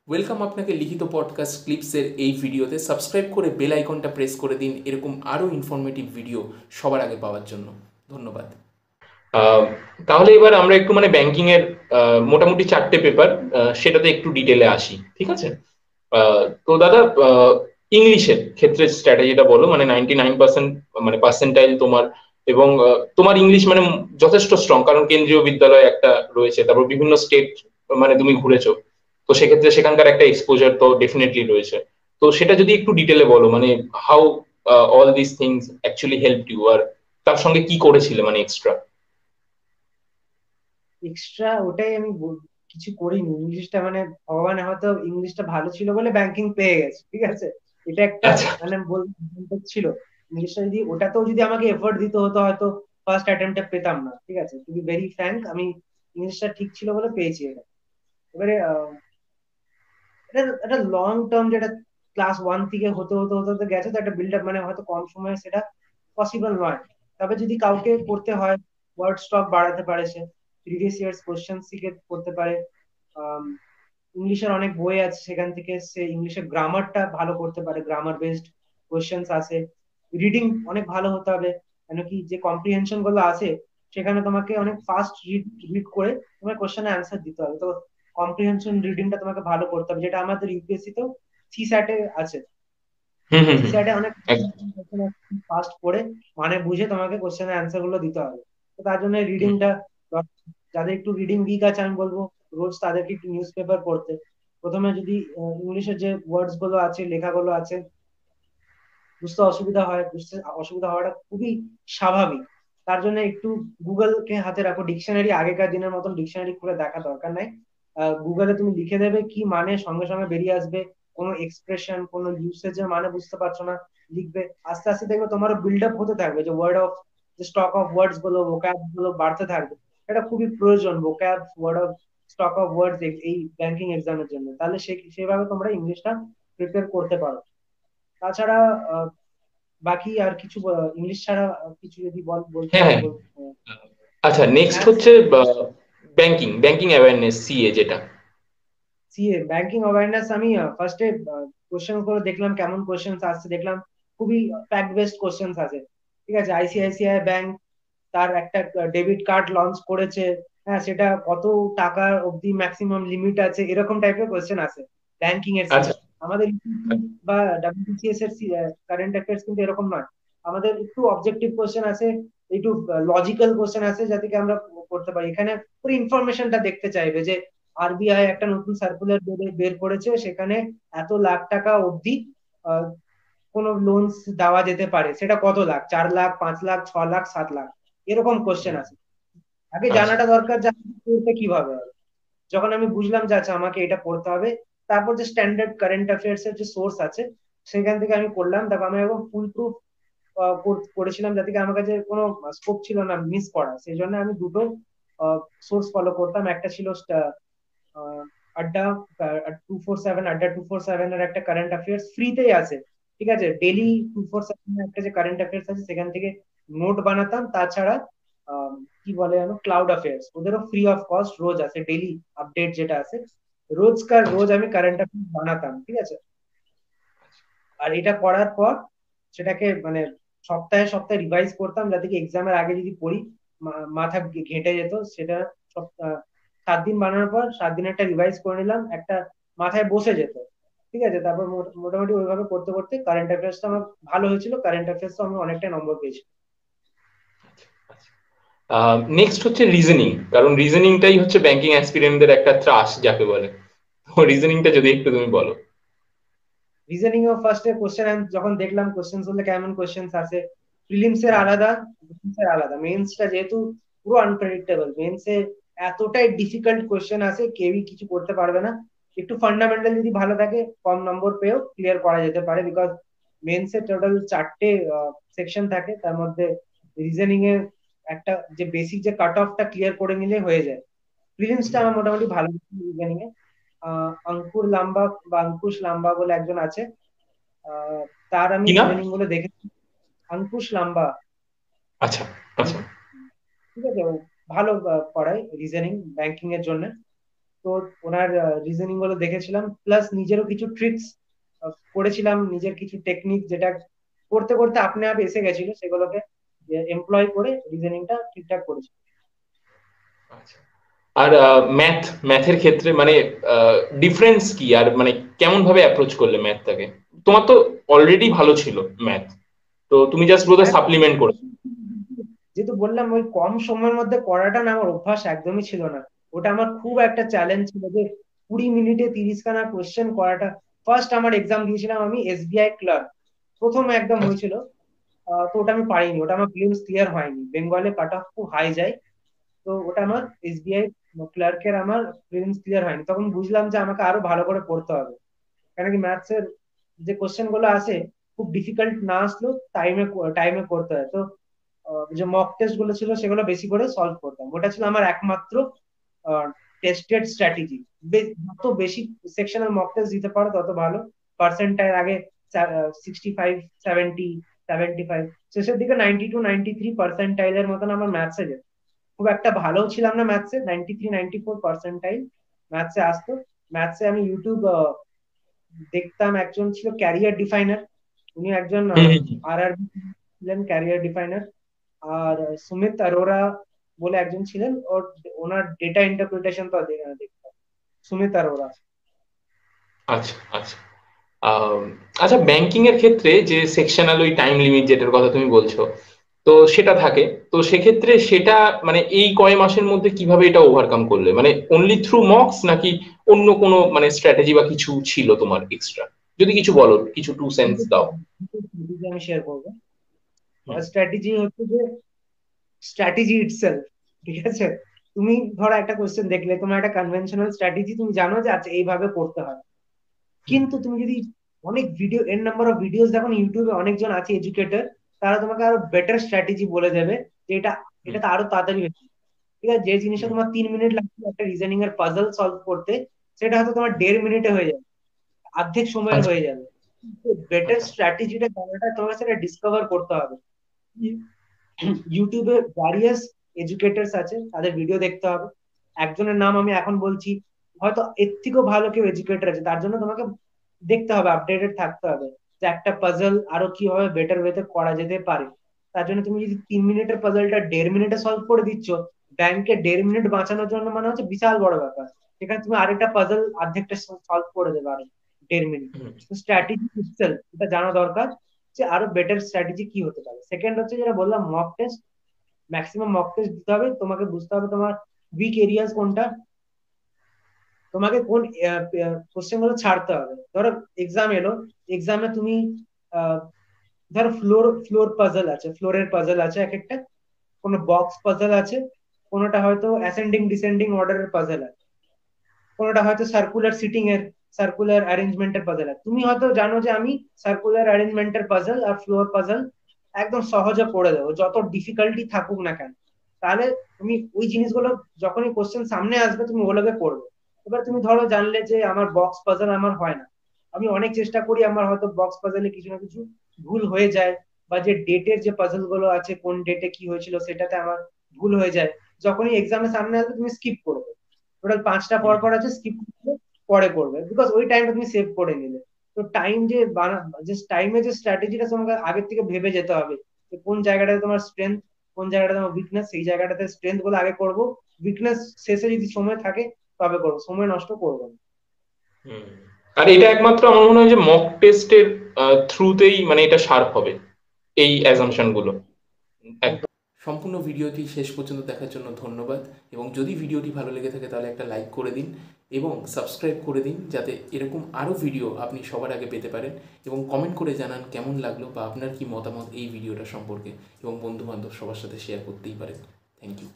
Welcome আপনাকে লিখিত podcast ক্লিপসের এই ভিডিওতে। সাবস্ক্রাইব করে বেল আইকনটা প্রেস করে দিন এরকম আরও ইনফরমেটিভ ভিডিও সবার আগে পাওয়ার জন্য। ধন্যবাদ। আহ, তাহলে এবার আমরা একটু মানে ব্যাংকিং এর মোটামুটি 4টে পেপার সেটাতে একটু ডিটেলে আসি, ঠিক আছে? তো দাদা, ইংলিশের ক্ষেত্রে স্ট্র্যাটেজিটা বলো, মানে 99% মানে পার্সেন্টাইল তোমার, এবং তোমার ইংলিশ মানে যথেষ্ট স্ট্রং, কারণ কেন্দ্রীয় বিদ্যালয় একটা রয়েছে, তারপর বিভিন্ন স্টেট মানে তুমি ঘুরেছো, তো সেক্ষেত্রে সেখানকার একটা এক্সপোজার তো ডেফিনেটলি রয়েছে। তো সেটা যদি একটু ডিটেলে বলো, মানে how all this things actually help you, আর তার সঙ্গে কি করেছিলে মানে এক্সট্রা। এক্সট্রা ওটাই আমি কিছু করিনি। ইংলিশটা মানে ভগবান হয়তো ইংলিশটা ভালো ছিল বলে ব্যাংকিং পেয়ে গেছে, ঠিক আছে। এটা একটা আচ্ছা। মানে ছিল। ইংলিশটা যদি ওটাতেও যদি আমাকে এফোর্ট দিতে হতো হয়তো ফার্স্ট অ্যাটেম্পটে পেতাম না, ঠিক আছে। টু বি ভেরি ফ্র্যাঙ্ক, আমি ইংলিশটা ঠিক ছিল বলে পেয়েছি এটা। এবারে এটা একটা লং টার্ম, যেটা ক্লাস ওয়ান থেকে হতে হতে হতে হতে গেছে, তো একটা বিল্ড আপ, মানে হয়তো কম সময়ে সেটা পসিবল নয়। তবে যদি কাউকে করতে হয়, ওয়ার্ড স্টক বাড়াতে পারে, সে প্রিভিয়াস ইয়ার্স কোশ্চেন থেকে করতে পারে। ইংলিশের অনেক বই আছে, সেখান থেকে সে ইংলিশের গ্রামারটা ভালো করতে পারে, গ্রামার বেসড কোশ্চেন্স আছে। রিডিং অনেক ভালো হতে হবে, কেন কি যে কম্প্রিহেনশন গুলো আছে সেখানে তোমাকে অনেক ফাস্ট রিড রিড করে তোমার কোশ্চেনের অ্যান্সার দিতে হবে। তো কম্প্রিহেনশন রিডিংটা তোমাকে ভালো করতে হবে, যেটা আমাদের ইউপিএসসি তেও সিস্যাটে আছে। হুম, হুম, হুম। সিস্যাটে অনেক ফাস্ট করে মানে বুঝে তোমাকে কোশ্চেনের অ্যান্সার গুলো দিতে হবে। তো তার জন্য একদম। রিডিংটা, যাদের একটু রিডিং উইক আছে আমি বলবো রোজ তাদেরকে একটু নিউজ পেপার পড়তে। প্রথমে যদি ইংলিশের যে ওয়ার্ডস গুলো আছে, লেখাগুলো আছে, বুঝতে অসুবিধা হয়, বুঝতে অসুবিধা হওয়াটা খুবই স্বাভাবিক। তার জন্য একটু গুগলকে হাতে রাখো। ডিকশনারি আগেকার দিনের মতন ডিকশনারি খুলে দেখা দরকার নাই। গুগলে তুমি লিখে দেবে কি মানে, সঙ্গে সঙ্গে বেরিয়ে আসবে। কোনো এক্সপ্রেশন, কোনো ইউসেজের মানে বুঝতে পারছো না, লিখবে, আস্তে আস্তে দেখবে তোমারও বিল্ড আপ হতে থাকবে, যে ওয়ার্ড অফ, যে স্টক অফ ওয়ার্ডস গুলো, ভোক্যাব গুলো বাড়তে থাকবে। এটা খুবই প্রয়োজন, vocab, word of, stock of words এই ব্যাংকিং এক্সামের জন্য। তাহলে সেভাবে তোমরা ইংলিশটা প্রিপেয়ার করতে পারো। তাছাড়া বাকি আর কিছু ইংলিশ ছাড়া কিছু যদি বলতে হ্যাঁ, হয় হ্যাঁ। আচ্ছা, নেক্সট ম্যাথ। হচ্ছে ব্যাংকিং ব্যাংকিং অ্যাওয়ারনেস, সিএ যেটা। সিএ ব্যাংকিং অ্যাওয়ারনেস, আমি ফার্স্টে কোশ্চেন গুলো দেখলাম, কেমন কোশ্চেন আসছে দেখলাম। খুবই ফ্যাক্ট বেসড কোশ্চেন আছে, ঠিক আছে। আইসিআইসিআই ব্যাংক তার একটা ডেবিট কার্ড লঞ্চ করেছে, হ্যাঁ, সেটা কত টাকা অবধি ম্যাক্সিমাম লিমিট আছে, এরকম টাইপের কোশ্চেন আছে ব্যাংকিং এর আচ্ছা। সিএ। আমাদের UPSC বা ডাব্লিউবিসিএস এর কারেন্ট অ্যাফেয়ার্স কিন্তু এরকম নয়। আমাদের একটু অবজেক্টিভ কোশ্চেন আছে, একটু লজিক্যাল কোশ্চেন আছে, যা থেকে আমরা করতে পারি। এখানে পুরো ইনফরমেশনটা দেখতে চাইবে, যে আরবিআই একটা নতুন সার্কুলার বের করেছে, সেখানে এত লাখ টাকা অবধি কোন লোনস দেওয়া যেতে পারে, সেটা কত লাখ, 4 লাখ, 5 লাখ, 6 লাখ, 7 লাখ, এরকম কোশ্চেন আছে। আগে আচ্ছা। জানাটা দরকার যে আমি পড়তে কিভাবে হবে। যখন আমি বুঝলাম যে আচ্ছা আমাকে এটা পড়তে হবে, তারপর যে স্ট্যান্ডার্ড কারেন্ট অ্যাফেয়ার্স এর যে সোর্স আছে সেখান থেকে আমি করলাম। তারপর আমি একদম ফুল প্রুফ করেছিলাম, যাতে আমার কাছে কোনো স্কোপ ছিল না মিস করা। সেই জন্য আমি দুটো সোর্স ফলো করতাম। একটা ছিল আহ, আড্ডা 247, আড্ডা 247 এর একটা কারেন্ট অ্যাফেয়ার্স ফ্রিতেই আছে, ঠিক আছে। ডেলি 247 এর একটা যে কারেন্ট অ্যাফেয়ার্স আছে সেখান থেকে নোট বানাতাম। তাছাড়া আম, কি বলে জানো, ক্লাউড অ্যাফেয়ার্স, ওদেরও ফ্রি অফ কস্ট রোজ আছে, ডেলি আপডেট যেটা আছে, রোজ আমি কারেন্ট অ্যাফেয়ার্স বানাতাম, ঠিক আছে। আর এটা করার পর সেটাকে মানে সপ্তাহে সপ্তাহে রিভাইজ করতাম, যাতে কি এক্সামের আগে যদি পড়ি মাথা ঘেঁটে যেত। সেটা সপ্তাহ 7 দিন বানানোর পর 7 দিন একটা রিভাইজ করে নিলাম, একটা মাথায় বসে যেত, ঠিক আছে। তারপর মোটামুটি ওইভাবে করতে করতে কারেন্ট অ্যাফেয়ার্সটা আমার ভালো হয়েছিল, কারেন্ট অ্যাফেয়ার্স আমি অনেকটা নম্বর পেয়েছি। নেক্সট হচ্ছে রিজনিং, কারণ রিজনিংটাই হচ্ছে ব্যাংকিং অ্যাসপিরেন্টদের একটা ত্রাস যাকে বলে। তো রিজনিংটা যদি একটু তুমি বলো। রিজনিং এর ফার্স্টে কোশ্চেন যখন দেখলাম, কোশ্চেন গুলো কেমন কোশ্চেন আছে, প্রিলিমস এর আলাদা, মেন্স এর আলাদা। মেন্সটা যেহেতু পুরো আনপ্রেডিক্টেবল, মেন্সে এতটাই ডিফিকাল্ট কোশ্চেন আছে, কেউই কিছু করতে পারবে না। একটু ফান্ডামেন্টাল যদি ভালো থাকে, কম নম্বর পেয়েও ক্লিয়ার করা যেতে পারে, বিকজ মেন্সে টোটাল 4টে সেকশন থাকে, তার মধ্যে রিজনিং এর একটা যে বেসিক যে কাট অফটা ক্লিয়ার করে নিলে হয়ে যায়। প্রিলিমসটা আমার মোটামুটি ভালো রিজনিং এ। অঙ্কুর লাম্বা বা অঙ্কুশ লাম্বা বলে একজন আছে, আহ, তার আমি কি নাম? রিজনিং গুলো দেখেছি। অঙ্কুশ লাম্বা, আচ্ছা, আচ্ছা। ঠিক আছে। ও ভালো পড়ায় রিজনিং ব্যাংকিং এর জন্য। তো ওনার রিজনিং গুলো দেখেছিলাম, প্লাস নিজেরও কিছু ট্রিক্স করেছিলাম, নিজের কিছু টেকনিক যেটা করতে করতে আপনি আপ এসে গেছিল, সেগুলোকে এমপ্লয় করে রিজনিংটা ঠিকঠাক করেছি। আচ্ছা। আর ম্যাথের ক্ষেত্রে মানে ডিফারেন্স কি, আর মানে কেমন ভাবে অ্যাপ্রোচ করলে ম্যাথটাকে? তোমার তো অলরেডি ভালো ছিল ম্যাথ, তো তুমি জাস্ট বোধহয় হ্যাঁ, সাপ্লিমেন্ট করে। যেহেতু বললাম ওই কম সময়ের মধ্যে করাটা না আমার অভ্যাস একদমই ছিল না। ওটা আমার খুব একটা চ্যালেঞ্জ ছিল যে 20 মিনিটে 30খানা কোশ্চেন করাটা। ফার্স্ট আমার এক্সাম দিয়েছিলাম আমি এসবিআই ক্লার্ক, প্রথম একদম হয়েছিল। তো ওটা আমি পারিনি, ওটা আমার প্রিলিমস ক্লিয়ার হয়নি, বেঙ্গলে কাট অফ খুব হাই যায়। তো ওটা আমার এসবিআই ক্লার্কের আমার প্রিলিমস ক্লিয়ার হয়নি। তখন বুঝলাম যে আমাকে আরো ভালো করে পড়তে হবে, কেন কি ম্যাথস এর যে কোশ্চেন গুলো আসে খুব ডিফিকাল্ট না আসলেও টাইমে টাইমে করতে হয়। তো যে মক টেস্ট গুলো ছিল সেগুলো বেশি করে সলভ করতাম, ওটা ছিল আমার একমাত্র টেস্টেড স্ট্র্যাটেজি। যত বেশি সেকশনাল মক টেস্ট দিতে পারো তত ভালো। পার্সেন্টাইল আগে 65, 70, 75, শেষের দিকে 92-93 পার্সেন্টাইলের মতন আমার ম্যাথসে যেত। খুব একটা ভালো ছিলাম না ম্যাথসে, 93-94 পার্সেন্টাইল ম্যাথসে আসতো। ম্যাথসে আমি ইউটিউব দেখতাম, একজন ছিল ক্যারিয়ার ডিফাইনার, উনি একজন হুম হুম হুম। আরআরবি ছিলেন ক্যারিয়ার ডিফাইনার। আর সুমিত অরোরা বলে একজন ছিলেন, ওনার ডেটা ইন্টারপ্রিটেশন তো দেখতাম, সুমিত অরোরা। আচ্ছা আচ্ছা। আম, আচ্ছা, ব্যাংকিং এর ক্ষেত্রে যে সেকশনাল ওই টাইম লিমিট যেটার কথা তুমি বলছো, তো সেটা থাকে, তো সেক্ষেত্রে সেটা মানে এই কয় মাসের মধ্যে কিভাবে এটা ওভারকাম করলে? মানে অনলি থ্রু মক্স, নাকি অন্য কোনো মানে স্ট্র্যাটেজি বা কিছু ছিল তোমার এক্সট্রা? যদি কিছু বলো, কিছু টু সেন্স দাও। আমি শেয়ার করবো। হুম স্ট্র্যাটেজি হচ্ছে যে স্ট্র্যাটেজি ইটসেলফ, ঠিক আছে? তুমি ধরো একটা কোশ্চেন দেখলে, তোমার একটা কনভেনশনাল স্ট্র্যাটেজি, তুমি জানো যে আচ্ছা এইভাবে করতে হয়। হুম কিন্তু তুমি যদি অনেক ভিডিও, এর নাম্বার অফ ভিডিওস দেখো না, ইউটিউবে অনেকজন আছে এডুকেটর, তারা তোমাকে আরো বেটার স্ট্র্যাটেজি বলে দেবে যে এটা হুম এটা তো আরো তাড়াতাড়ি হচ্ছে। ঠিক আছে, যে জিনিসটা হুম। তোমার 3 মিনিট লাগছে একটা রিজনিং এর পাজল সলভ করতে, সেটা হয়তো তোমার 1.5 মিনিটে হয়ে যাবে, অর্ধেক সময়ের আচ্ছা হয়ে যাবে। বেটার আচ্ছা। স্ট্র্যাটেজিটা জানাটা তোমাকে সেটা ডিসকভার করতে হবে। ইউটিউবে ভ্যারিয়াস এডুকেটার্স আছে, তাদের ভিডিও দেখতে হবে। একজনের নাম আমি এখন বলছি, হয়তো এর থেকেও ভালো কেউ এডুকেটর আছে, তার জন্য তোমাকে দেখতে হবে, আপডেটেড থাকতে হবে যে একটা পাজল আরো কিভাবে বেটার ওয়েতে করা যেতে পারে। তার জন্য তুমি যদি 3 মিনিটের পাজলটা 1.5 মিনিটে সলভ করে দিচ্ছ, ব্যাংকে 1.5 মিনিট বাঁচানোর জন্য মানে হচ্ছে বিশাল বড় ব্যাপার। সেখানে তুমি আরেকটা পাজল অর্ধেকটা সলভ করে দেবে আরো 1.5 মিনিট। হুম তো স্ট্র্যাটেজি ইটসেলফ এটা জানা দরকার, যে আরো বেটার স্ট্র্যাটেজি কি হতে পারে। সেকেন্ড হচ্ছে যেটা বললাম mock test, maximum mock test দিতে হবে, তোমাকে বুঝতে হবে তোমার উইক এরিয়াস কোনটা, তোমাকে কোন কোশ্চেন গুলো ছাড়তে হবে। ধরো এক্সাম এলো, এক্সামে তুমি আহ, ধরো ফ্লোর পাজল আছে, ফ্লোরের পাজল আছে এক একটা, কোনো বক্স পাজল আছে, কোনোটা হয়তো অ্যাসেন্ডিং ডিসেন্ডিং অর্ডারের পাজল আছে, কোনোটা হয়তো সার্কুলার সিটিং এর, সার্কুলার অ্যারেঞ্জমেন্টের পাজল আছে। তুমি হয়তো জানো যে আমি সার্কুলার অ্যারেঞ্জমেন্টের পাজল আর ফ্লোর পাজল একদম সহজে করে দেবো, যত ডিফিকাল্টি থাকুক না কেন। তাহলে তুমি ওই জিনিসগুলো যখনই কোশ্চেন সামনে আসবে তুমি ওগুলোকে করবে। এবার তুমি ধরো জানলে যে আমার বক্স পাজল আমার হয় না, আমি অনেক চেষ্টা করি, আমার হয়তো বক্স পাজলে কিছু না কিছু ভুল হয়ে যায়, বা যে ডেটের যে পাজল গুলো আছে কোন ডেটে কি হয়েছিল সেটাতে আমার ভুল হয়ে যায়, যখনই এক্সামের সামনে আসবে তুমি স্কিপ করবে। টোটাল 5টা পর হুম পর আছে, স্কিপ করবে, পরে করবে, বিকজ ওই টাইমটা তুমি সেভ করে নিলে। তো টাইম যে টাইমে যে স্ট্র্যাটেজিটা তোমাকে আগের থেকে ভেবে যেতে হবে, যে কোন জায়গাটাতে তোমার স্ট্রেংথ, কোন জায়গাটা তোমার উইকনেস, সেই জায়গাটাতে স্ট্রেংথ গুলো আগে করবো, উইকনেস শেষে যদি সময় থাকে তবে করবো, সময় নষ্ট করবো না। হুম। আর এটা একমাত্র আমার মনে হয় যে মক টেস্টের থ্রুতেই মানে এটা শার্প হবে, এই অ্যাজাম্পশন গুলো। একদম। সম্পূর্ণ ভিডিওটি শেষ পর্যন্ত দেখার জন্য ধন্যবাদ, এবং যদি ভিডিওটি ভালো লেগে থাকে তাহলে একটা লাইক করে দিন এবং সাবস্ক্রাইব করে দিন, যাতে এরকম আরও ভিডিও আপনি সবার আগে পেতে পারেন। এবং কমেন্ট করে জানান কেমন লাগলো বা আপনার কি মতামত এই ভিডিওটা সম্পর্কে, এবং বন্ধুবান্ধব সবার সাথে শেয়ার করতেই পারেন। Thank you.